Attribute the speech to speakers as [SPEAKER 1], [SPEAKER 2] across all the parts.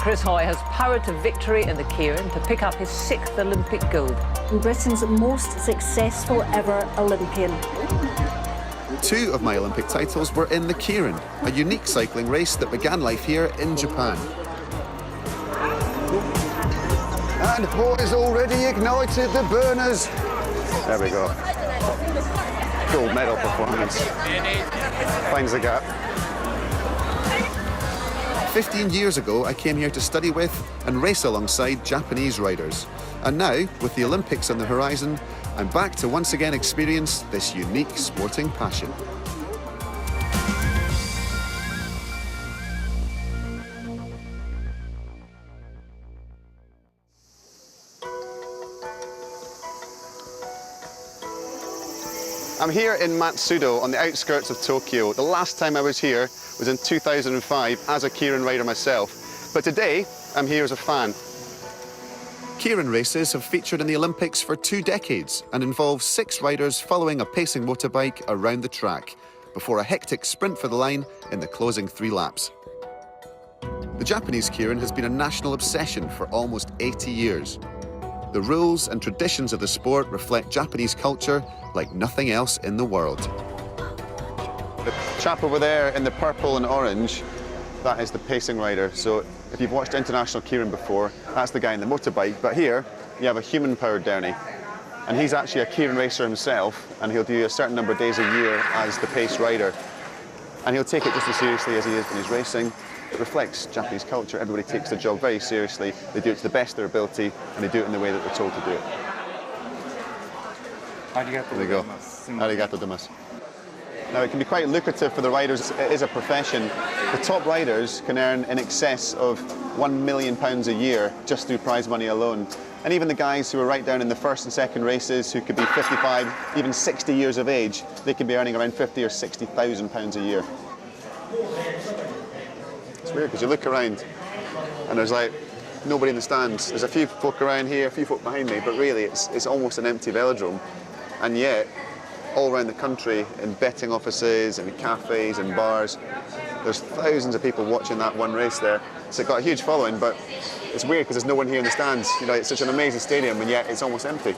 [SPEAKER 1] Chris Hoy has powered to victory in the Keirin to pick up his 6th Olympic gold.
[SPEAKER 2] Britain's most successful ever Olympian.
[SPEAKER 3] 2 of my Olympic titles were in the Keirin, a unique cycling race that began life here in Japan.
[SPEAKER 4] And Hoy's already ignited the burners. There we go. Gold medal performance. Finds the gap.
[SPEAKER 3] 15 years ago, I came here to study with and race alongside Japanese riders. And now, with the Olympics on the horizon, I'm back to once again experience this unique sporting passion.
[SPEAKER 4] I'm here in Matsudo on the outskirts of Tokyo. The last time I was here was in 2005 as a Keirin rider myself. But today, I'm here as a fan.
[SPEAKER 3] Keirin races have featured in the Olympics for 2 decades and involve 6 riders following a pacing motorbike around the track before a hectic sprint for the line in the closing 3 laps. The Japanese Keirin has been a national obsession for almost 80 years. The rules and traditions of the sport reflect Japanese culture like nothing else in the world.
[SPEAKER 4] The chap over there in the purple and orange, that is the pacing rider. So if you've watched International Keirin before, that's the guy in the motorbike. But here, you have a human-powered Downey. And he's actually a Keirin racer himself, and he'll do a certain number of days a year as the pace rider. And he'll take it just as seriously as he is when he's racing. It reflects Japanese culture. Everybody takes their job very seriously. They do it to the best of their ability, and they do it in the way that they're told to do it. There you go. Arigato gozaimasu. Now, it can be quite lucrative for the riders. It is a profession. The top riders can earn in excess of £1 million a year just through prize money alone. And even the guys who are right down in the first and second races, who could be 55, even 60 years of age, they could be earning around 50 or 60,000 pounds a year. It's weird because you look around and there's like nobody in the stands. There's a few folk around here, a few folk behind me, but really it's almost an empty velodrome. And yet, all around the country, in betting offices and cafes and bars, there's thousands of people watching that one race there. So it's got a huge following, but it's weird because there's no one here in the stands. You know, it's such an amazing stadium, and yet it's almost empty.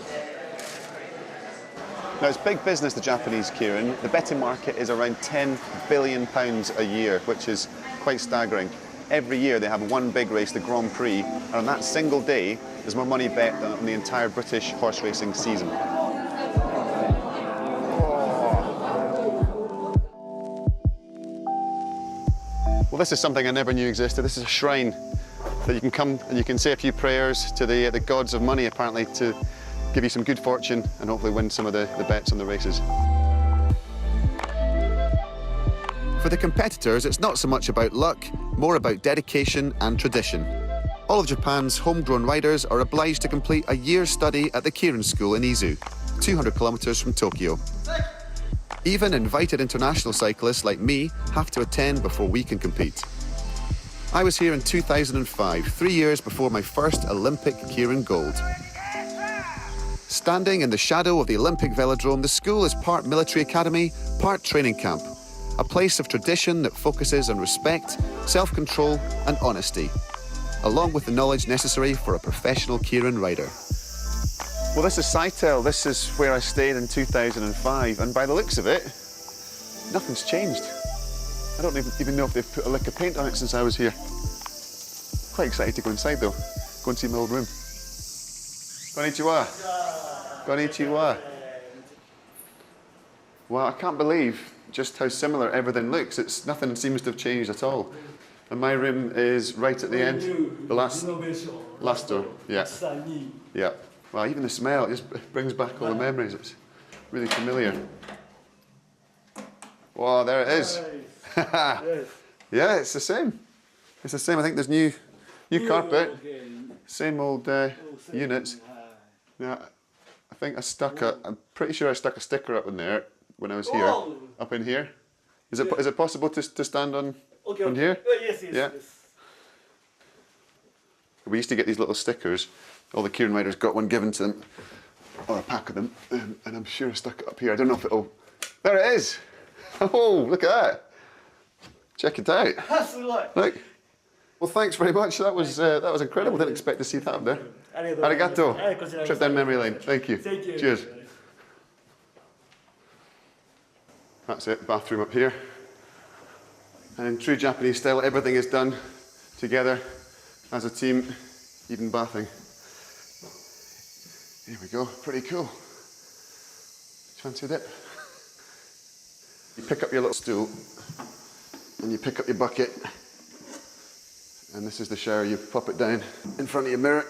[SPEAKER 4] Now, it's big business, the Japanese Keirin. The betting market is around £10 billion a year, which is quite staggering. Every year they have one big race, the Grand Prix, and on that single day, there's more money bet than on the entire British horse racing season. Well, this is something I never knew existed. This is a shrine that you can come and you can say a few prayers to the gods of money, apparently, to give you some good fortune and hopefully win some of the bets on the races.
[SPEAKER 3] For the competitors, it's not so much about luck, more about dedication and tradition. All of Japan's homegrown riders are obliged to complete a year's study at the Keirin School in Izu, 200 kilometres from Tokyo. Even invited international cyclists like me have to attend before we can compete. I was here in 2005, 3 years before my first Olympic Keirin gold. Standing in the shadow of the Olympic Velodrome, the school is part military academy, part training camp, a place of tradition that focuses on respect, self-control and honesty, along with the knowledge necessary for a professional Keirin rider.
[SPEAKER 4] Well, this is Saitel. This is where I stayed in 2005, and by the looks of it, nothing's changed. I don't even know if they've put a lick of paint on it since I was here. Quite excited to go inside, though. Go and see my old room. Konnichiwa. Konnichiwa. Well, I can't believe just how similar everything looks. Nothing seems to have changed at all. And my room is right at the end. The last door. Yeah. Yeah. Well, even the smell, it just brings back all the memories. It's really familiar. Wow, there it is. Yeah, it's the same. It's the same. I think there's new carpet, same old units. Yeah, I think I'm pretty sure I stuck a sticker up in there when I was here, up in here. Is it possible to stand on here?
[SPEAKER 5] Yes.
[SPEAKER 4] Yeah. We used to get these little stickers. All the Keirin riders got one given to them, or a pack of them, and I'm sure I stuck it up here. I don't know if it'll... There it is! Oh, look at that! Check it out. Look. Well, thanks very much. That was incredible. Didn't expect to see that up there. Arigato. Trip down memory lane. Thank you. Cheers. That's it, bathroom up here. And in true Japanese style, everything is done together as a team, even bathing. Here we go, pretty cool. Fancy a dip? You pick up your little stool and you pick up your bucket. And this is the shower, you pop it down in front of your mirror.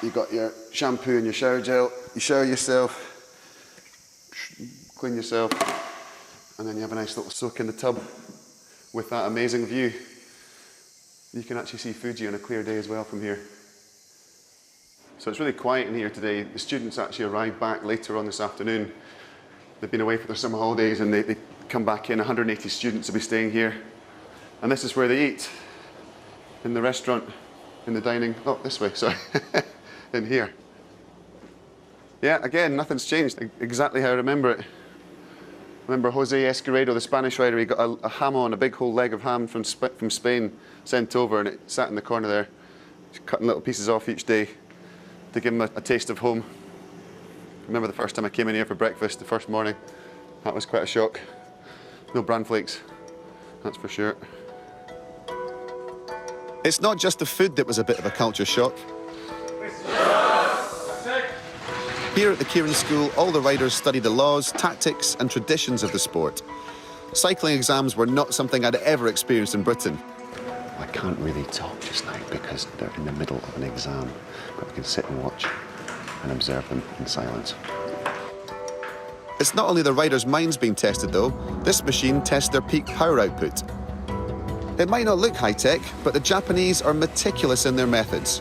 [SPEAKER 4] You've got your shampoo and your shower gel. You shower yourself, clean yourself, and then you have a nice little soak in the tub with that amazing view. You can actually see Fuji on a clear day as well from here. So it's really quiet in here today. The students actually arrived back later on this afternoon. They've been away for their summer holidays and they come back in. 180 students will be staying here. And this is where they eat, in the restaurant, in the dining, oh, this way, sorry, in here. Yeah, again, nothing's changed, exactly how I remember it. I remember Jose Escoredo, the Spanish rider, he got a ham on, a big whole leg of ham from Spain sent over, and it sat in the corner there, just cutting little pieces off each day to give him a taste of home. I remember the first time I came in here for breakfast, the first morning, that was quite a shock. No bran flakes, that's for sure.
[SPEAKER 3] It's not just the food that was a bit of a culture shock. Here at the Keirin School, all the riders study the laws, tactics and traditions of the sport. Cycling exams were not something I'd ever experienced in Britain.
[SPEAKER 4] I can't really talk just now because they're in the middle of an exam, but we can sit and watch and observe them in silence.
[SPEAKER 3] It's not only the riders' minds being tested though, this machine tests their peak power output. It might not look high-tech, but the Japanese are meticulous in their methods.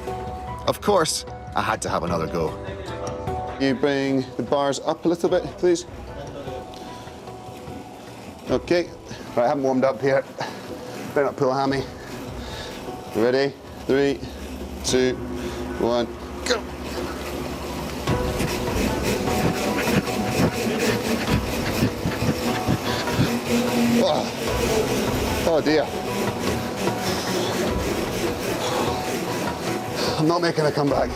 [SPEAKER 3] Of course, I had to have another go.
[SPEAKER 4] You bring the bars up a little bit, please. Okay, right, I haven't warmed up here. Better not pull a hammy. Ready? 3, 2, 1, go! Oh dear. I'm not making a comeback.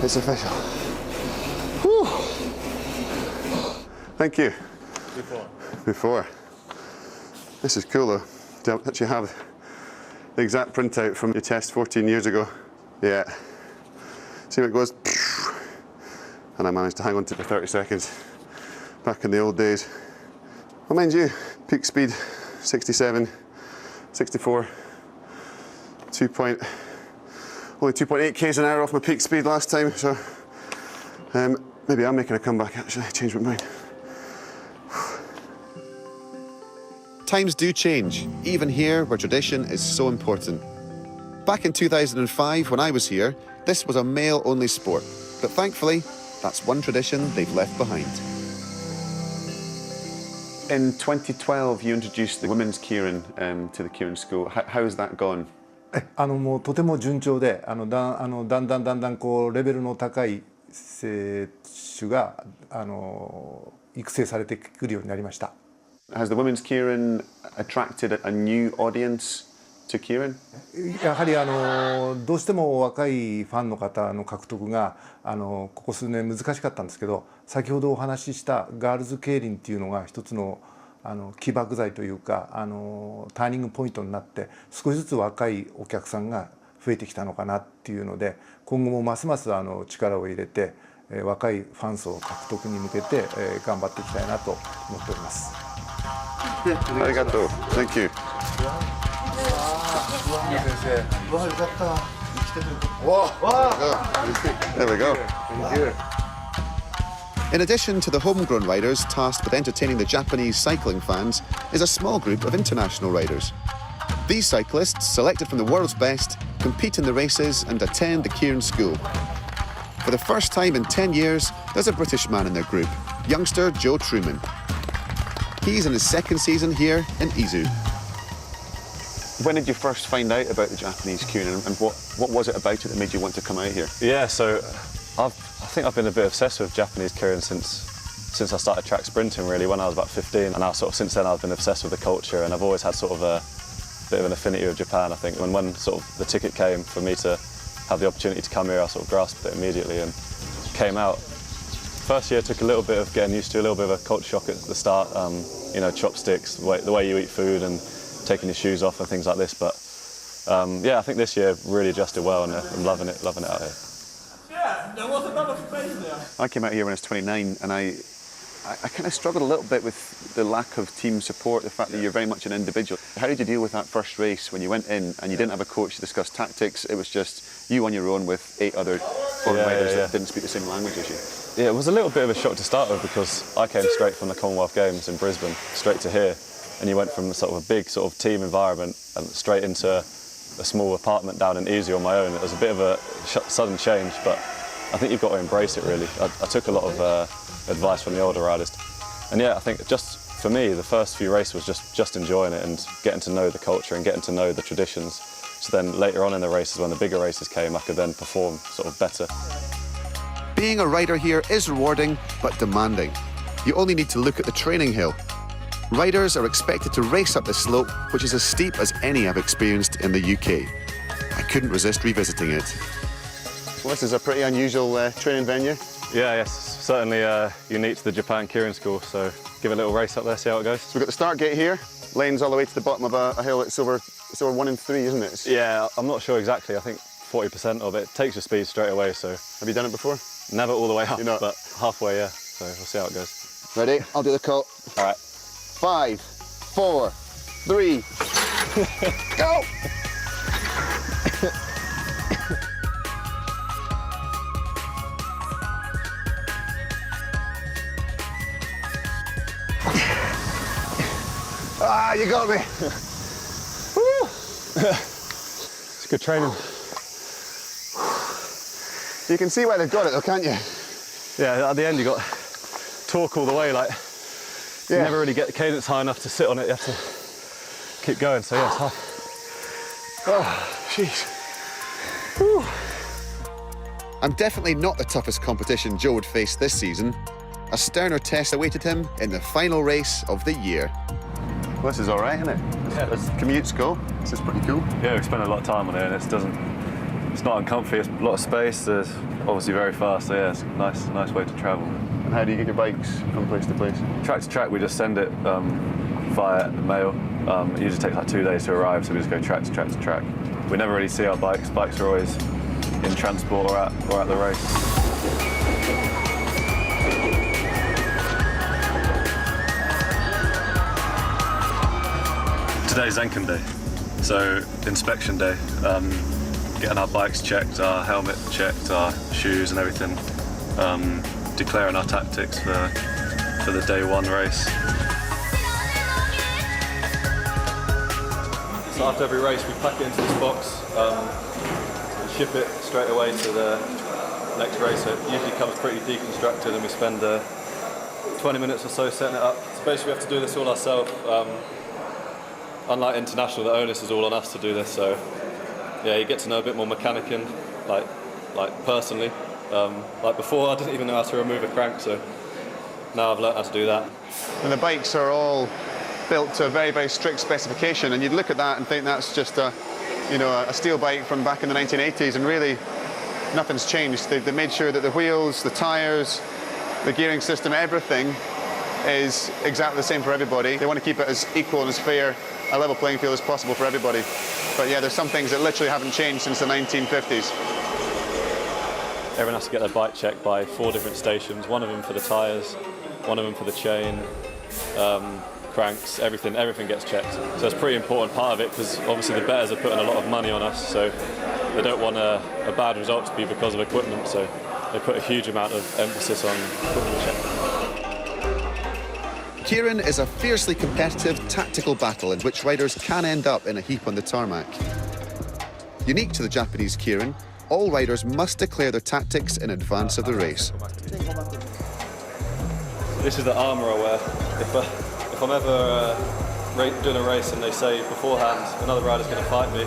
[SPEAKER 4] It's official. Whew. Thank you. Before. This is cool though. To actually have the exact printout from your test 14 years ago. Yeah. See where it goes? And I managed to hang on to it for 30 seconds. Back in the old days. Well, mind you, peak speed 67, 64, only 2.8 k's an hour off my peak speed last time, so maybe I'm making a comeback actually, I changed my mind.
[SPEAKER 3] Times do change, even here where tradition is so important. Back in 2005, when I was here, this was a male-only sport, but thankfully, that's one tradition they've left behind.
[SPEAKER 4] In 2012, you introduced the women's Keirin to the Keirin School. How has that gone?
[SPEAKER 5] もうとても順調で、だんだんこうレベルの高い選手が育成されてくるようになりました。
[SPEAKER 4] Has the women's Keirin attracted a new audience to Keirin?
[SPEAKER 5] やはりどうしても若いファンの方の獲得がここ数年難しかったんですけど、先ほどお話ししたガールズ競輪っていうのが一つの起爆剤というかターニングポイントになって少しずつ若いお客さんが増えてきたのかなっていうので、今後もますます力を入れて若いファン層獲得に向けて頑張っていきたいなと思っております。
[SPEAKER 4] ありがとう。Thank you. There we go.
[SPEAKER 5] Thank you.
[SPEAKER 3] In addition to the homegrown riders tasked with entertaining the Japanese cycling fans is a small group of international riders. These cyclists, selected from the world's best, compete in the races and attend the Keirin School. For the first time in 10 years, there's a British man in their group, youngster Joe Truman. He's in his second season here in Izu.
[SPEAKER 4] When did you first find out about the Japanese Keirin and what was it about it that made you want to come out here?
[SPEAKER 6] Yeah, so I think I've been a bit obsessed with Japanese Keirin since I started track sprinting really when I was about 15, and now sort of since then I've been obsessed with the culture, and I've always had sort of bit of an affinity with Japan, I think. When sort of the ticket came for me to have the opportunity to come here, I sort of grasped it immediately and came out. First year took a little bit of getting used to, a little bit of a culture shock at the start. You know, chopsticks, the way you eat food and taking your shoes off and things like this. But yeah, I think this year really adjusted well, and I'm loving it out here.
[SPEAKER 7] Yeah, there was another space there.
[SPEAKER 4] I came out here when I was 29, and I kind of struggled a little bit with the lack of team support, the fact that you're very much an individual. How did you deal with that first race when you went in and you didn't have a coach to discuss tactics? It was just you on your own with 8 other foreign riders that didn't speak the same language as you.
[SPEAKER 6] Yeah, it was a little bit of a shock to start with because I came straight from the Commonwealth Games in Brisbane, straight to here, and you went from sort of a big sort of team environment and straight into a small apartment down in Easy on my own. It was a bit of a sudden change, but I think you've got to embrace it really. I took a lot of advice from the older riders, and yeah, I think just for me the first few races was just enjoying it and getting to know the culture and getting to know the traditions. So then later on in the races, when the bigger races came, I could then perform sort of better.
[SPEAKER 3] Being a rider here is rewarding but demanding. You only need to look at the training hill. Riders are expected to race up the slope, which is as steep as any I've experienced in the UK. I couldn't resist revisiting it.
[SPEAKER 4] Well, this is a pretty unusual training venue.
[SPEAKER 6] Yeah, yes, certainly unique to the Japan Keirin School, so give it a little race up there, see how it goes.
[SPEAKER 4] So we've got the start gate here, lanes all the way to the bottom of a hill. It's over 1 in 3, isn't it?
[SPEAKER 6] Yeah, I'm not sure exactly. I think 40% of it takes your speed straight away, so...
[SPEAKER 4] Have you done it before?
[SPEAKER 6] Never all the way up,
[SPEAKER 4] You're not?
[SPEAKER 6] but halfway, yeah, so we'll see how it goes.
[SPEAKER 4] Ready? I'll do the call.
[SPEAKER 6] All right.
[SPEAKER 4] 5, 4, 3, go! Ah, you got me. Woo.
[SPEAKER 6] It's good training.
[SPEAKER 4] You can see why they've got it though, can't you?
[SPEAKER 6] Yeah, at the end you got torque all the way, like you
[SPEAKER 4] Yeah.
[SPEAKER 6] never really get the cadence high enough to sit on it, you have to keep going, so yeah, it's hard.
[SPEAKER 4] Oh, jeez.
[SPEAKER 3] I'm definitely not the toughest competition Joe would face this season. A sterner test awaited him in the final race of the year.
[SPEAKER 4] Well, this is all right, isn't it? As commutes go, this is pretty cool.
[SPEAKER 6] Yeah, we spent a lot of time on it and it's not uncomfy, it's a lot of space, there's obviously very fast, so yeah, it's a nice way to travel.
[SPEAKER 4] And how do you get your bikes from place to place?
[SPEAKER 6] Track to track, we just send it via mail. It usually takes like 2 days to arrive, so we just go track to track to track. We never really see our bikes. Bikes are always in transport or at the race. Today's Zenken day, so inspection day. Getting our bikes checked, our helmet checked, our shoes and everything. Declaring our tactics for the day 1 race. So after every race we pack it into this box, and ship it straight away to the next race. So it usually comes pretty deconstructed and we spend 20 minutes or so setting it up. So basically we have to do this all ourselves. Unlike international, the onus is all on us to do this, so yeah, you get to know a bit more mechanicking, like personally. Like before, I didn't even know how to remove a crank, so now I've learnt how to do that.
[SPEAKER 4] And the bikes are all built to a very, very strict specification, and you'd look at that and think that's just a steel bike from back in the 1980s, and really nothing's changed. They made sure that the wheels, the tyres, the gearing system, everything is exactly the same for everybody. They want to keep it as equal and as fair a level playing field as possible for everybody. But yeah, there's some things that literally haven't changed since the 1950s.
[SPEAKER 6] Everyone has to get their bike checked by 4 different stations, one of them for the tyres, one of them for the chain, cranks, everything gets checked. So it's a pretty important part of it because obviously the betters are putting a lot of money on us, so they don't want a bad result to be because of equipment, so they put a huge amount of emphasis on equipment checking.
[SPEAKER 3] Keirin is a fiercely competitive tactical battle in which riders can end up in a heap on the tarmac. Unique to the Japanese Keirin, all riders must declare their tactics in advance of the race.
[SPEAKER 6] This is the armour I wear. If I'm ever doing a race and they say beforehand another rider's going to fight me,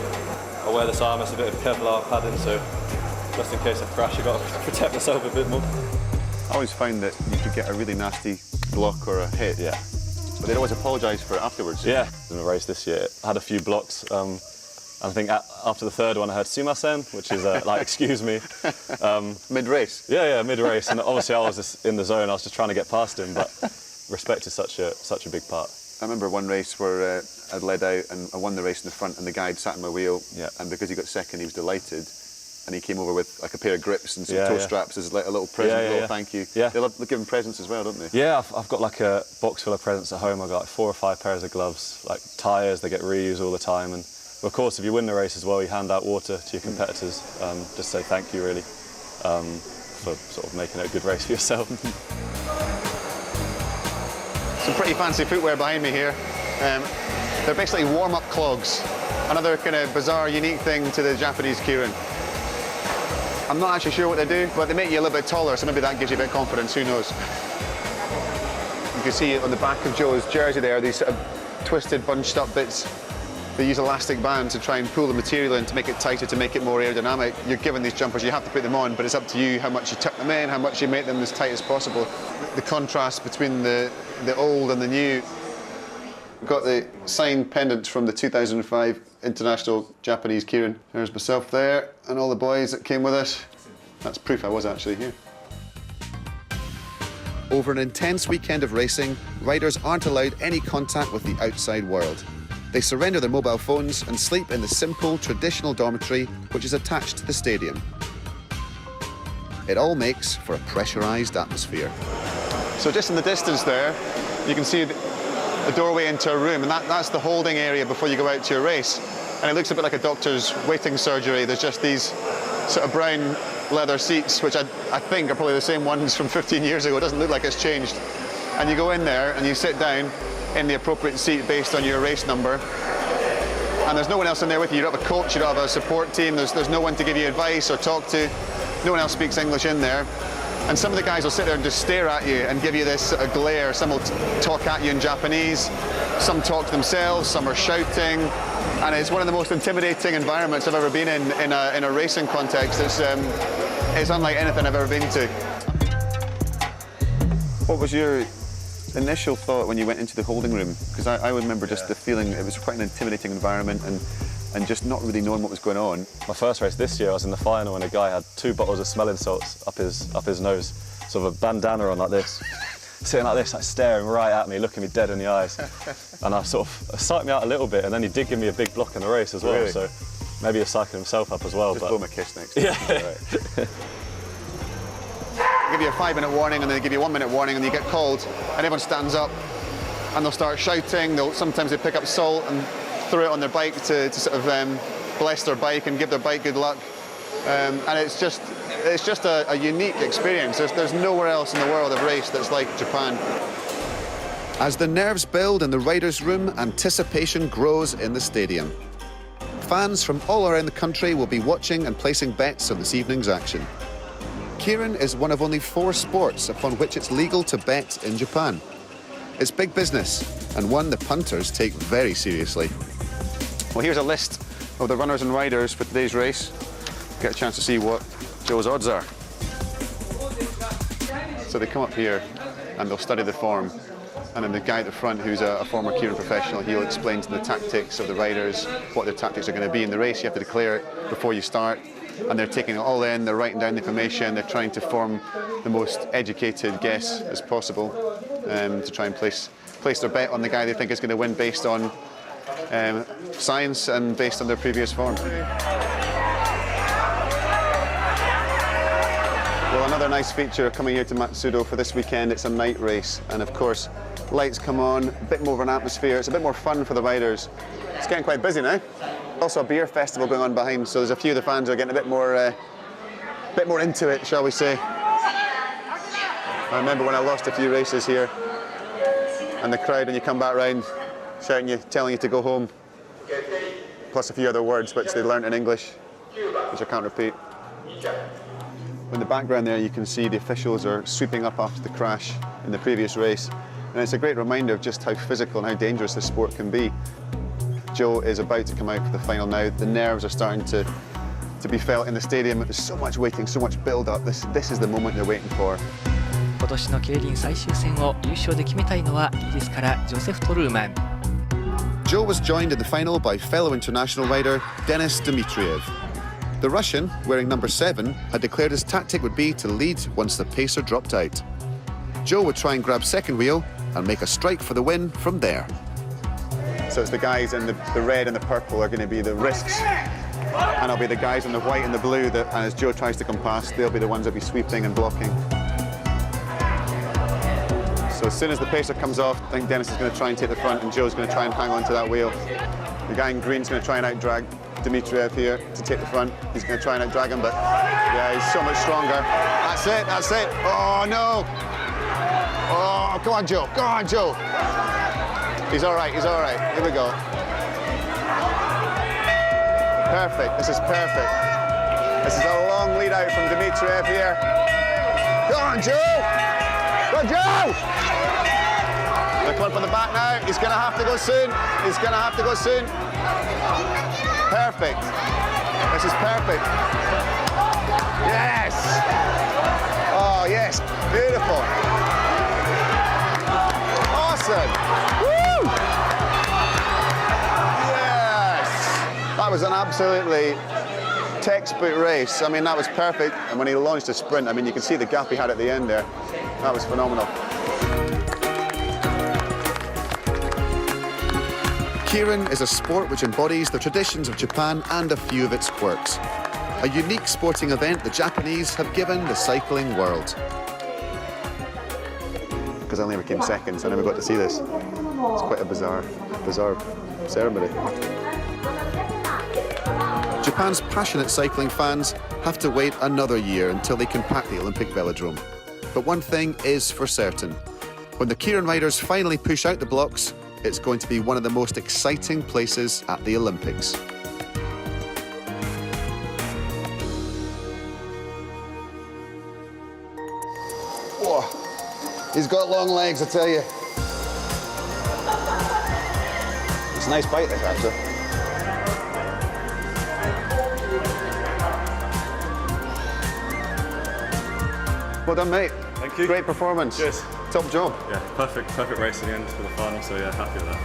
[SPEAKER 6] I wear this armour. It's a bit of Kevlar padding, so just in case I crash, I've got to protect myself a bit more.
[SPEAKER 4] I always found that you could get a really nasty block or a hit But they'd always apologise for it afterwards.
[SPEAKER 6] Yeah, in the race this year, I had a few blocks. And I think after the third one, I heard "sumimasen," which is like "excuse me."
[SPEAKER 4] Mid-race?
[SPEAKER 6] Yeah, mid-race. And obviously I was just in the zone, I was just trying to get past him, but respect is such a big part.
[SPEAKER 4] I remember one race where I'd led out and I won the race in the front and the guy had sat in my wheel.
[SPEAKER 6] Yeah. And
[SPEAKER 4] because he got second, he was delighted. And he came over with like a pair of grips and some
[SPEAKER 6] Yeah,
[SPEAKER 4] toe
[SPEAKER 6] yeah.
[SPEAKER 4] straps as like a little present, a little thank you.
[SPEAKER 6] Yeah.
[SPEAKER 4] They love giving presents as well, don't they?
[SPEAKER 6] Yeah, I've got like a box full of presents at home. I've got like 4 or 5 pairs of gloves, like tyres, they get reused all the time. And of course, if you win the race as well, you hand out water to your competitors. Just say thank you, really, for sort of making it a good race for yourself.
[SPEAKER 4] Some pretty fancy footwear behind me here. They're basically warm-up clogs. Another kind of bizarre, unique thing to the Japanese Keirin. I'm not actually sure what they do, but they make you a little bit taller, so maybe that gives you a bit of confidence, who knows. You can see on the back of Joe's jersey there, these sort of twisted, bunched up bits. They use elastic bands to try and pull the material in to make it tighter, to make it more aerodynamic. You're given these jumpers, you have to put them on, but it's up to you how much you tuck them in, how much you make them as tight as possible. The contrast between the old and the new. We've got the signed pendant from the 2005 International Japanese Keirin. There's myself there and all the boys that came with us. That's proof I was actually here.
[SPEAKER 3] Over an intense weekend of racing, riders aren't allowed any contact with the outside world. They surrender their mobile phones and sleep in the simple, traditional dormitory which is attached to the stadium. It all makes for a pressurised atmosphere.
[SPEAKER 4] So just in the distance there, you can see the doorway into a room, and that's the holding area before you go out to your race. And it looks a bit like a doctor's waiting surgery. There's just these sort of brown leather seats, which I think are probably the same ones from 15 years ago. It doesn't look like it's changed. And you go in there and you sit down in the appropriate seat based on your race number. And there's no one else in there with you. You don't have a coach, you don't have a support team. There's no one to give you advice or talk to. No one else speaks English in there. And some of the guys will sit there and just stare at you and give you this sort of glare. Some will talk at you in Japanese, some talk themselves, some are shouting. And it's one of the most intimidating environments I've ever been in a racing context. It's unlike anything I've ever been to. What was your initial thought when you went into the holding room? Because I remember just the feeling, it was quite an intimidating environment and just not really knowing what was going on.
[SPEAKER 6] My first race this year, I was in the final and a guy had 2 bottles of smelling salts up his nose, sort of a bandana on like this, sitting like this, like staring right at me, looking me dead in the eyes. And I sort of psyched me out a little bit, and then he did give me a big block in the race as well,
[SPEAKER 4] Really?
[SPEAKER 6] so maybe he's psyching himself up as well.
[SPEAKER 4] Just blow him a kiss next time.
[SPEAKER 6] Yeah.
[SPEAKER 4] Give you a 5-minute warning and then they give you a 1-minute warning and you get called and everyone stands up and they'll start shouting. Sometimes they pick up salt and throw it on their bike to sort of bless their bike and give their bike good luck. And it's just a unique experience. There's nowhere else in the world I've raced that's like Japan.
[SPEAKER 3] As the nerves build in the riders' room, anticipation grows in the stadium. Fans from all around the country will be watching and placing bets on this evening's action. Keirin is one of only 4 sports upon which it's legal to bet in Japan. It's big business, and one the punters take very seriously.
[SPEAKER 4] Well, here's a list of the runners and riders for today's race. Get a chance to see what Joe's odds are. So they come up here and they'll study the form. And then the guy at the front, who's a former Keirin professional, he'll explain to the tactics of the riders what their tactics are going to be in the race. You have to declare it before you start. And they're taking it all in, they're writing down the information, they're trying to form the most educated guess as possible to try and place their bet on the guy they think is going to win based on science and based on their previous form. Well, another nice feature coming here to Matsudo for this weekend, it's a night race. And of course, lights come on, a bit more of an atmosphere, it's a bit more fun for the riders. It's getting quite busy now. Also a beer festival going on behind, so there's a few of the fans who are getting a bit more into it, shall we say. I remember when I lost a few races here, and the crowd, when you come back round, shouting you, telling you to go home, plus a few other words which they learnt in English, which I can't repeat. In the background there, you can see the officials are sweeping up after the crash in the previous race, and it's a great reminder of just how physical and how dangerous this sport can be. Joe is about to come out for the final now. The nerves are starting to be felt in the stadium. There's so much waiting, so much build-up. This is the moment they're waiting for.
[SPEAKER 8] 今年の競輪最終戦を優勝で決めたいのはイギリスからジョセフ・トルーマン。
[SPEAKER 3] Joe was joined in the final by fellow international rider Denis Dmitriev. The Russian, wearing number 7, had declared his tactic would be to lead once the pacer dropped out. Joe would try and grab second wheel and make a strike for the win from there.
[SPEAKER 4] So it's the guys in the red and the purple are going to be the risks, and it'll be the guys in the white and the blue that, and as Joe tries to come past, they'll be the ones that'll be sweeping and blocking. So as soon as the pacer comes off, I think Dennis is going to try and take the front, and Joe's going to try and hang on to that wheel. The guy in green's going to try and out-drag Dmitriev here to take the front. He's going to try and out-drag him, but yeah, he's so much stronger. That's it, that's it. Oh no! Oh, go on, Joe. Go on, Joe. He's all right, he's all right. Here we go. Perfect, this is perfect. This is a long lead out from Dmitriev here. Go on, Joe! Go on, Joe! They're coming from the back now. He's going to have to go soon. He's going to have to go soon. Perfect. This is perfect. Yes! Oh, yes. Beautiful. Awesome. Woo! Yes! That was an absolutely textbook race. I mean, that was perfect. And when he launched a sprint, I mean, you can see the gap he had at the end there. That was phenomenal.
[SPEAKER 3] Keirin is a sport which embodies the traditions of Japan and a few of its quirks. A unique sporting event the Japanese have given the cycling world.
[SPEAKER 4] Because I never came second, so I never got to see this. It's quite a bizarre ceremony.
[SPEAKER 3] Japan's passionate cycling fans have to wait another year until they can pack the Olympic Velodrome. But one thing is for certain. When the Keirin riders finally push out the blocks, it's going to be one of the most exciting places at the Olympics.
[SPEAKER 4] Whoa. He's got long legs, I tell you. It's a nice bite, this, actually. Well done, mate.
[SPEAKER 6] Thank you.
[SPEAKER 4] Great performance.
[SPEAKER 6] Cheers.
[SPEAKER 4] Top job.
[SPEAKER 6] Yeah, perfect race in the end for the final, so yeah, happy with that.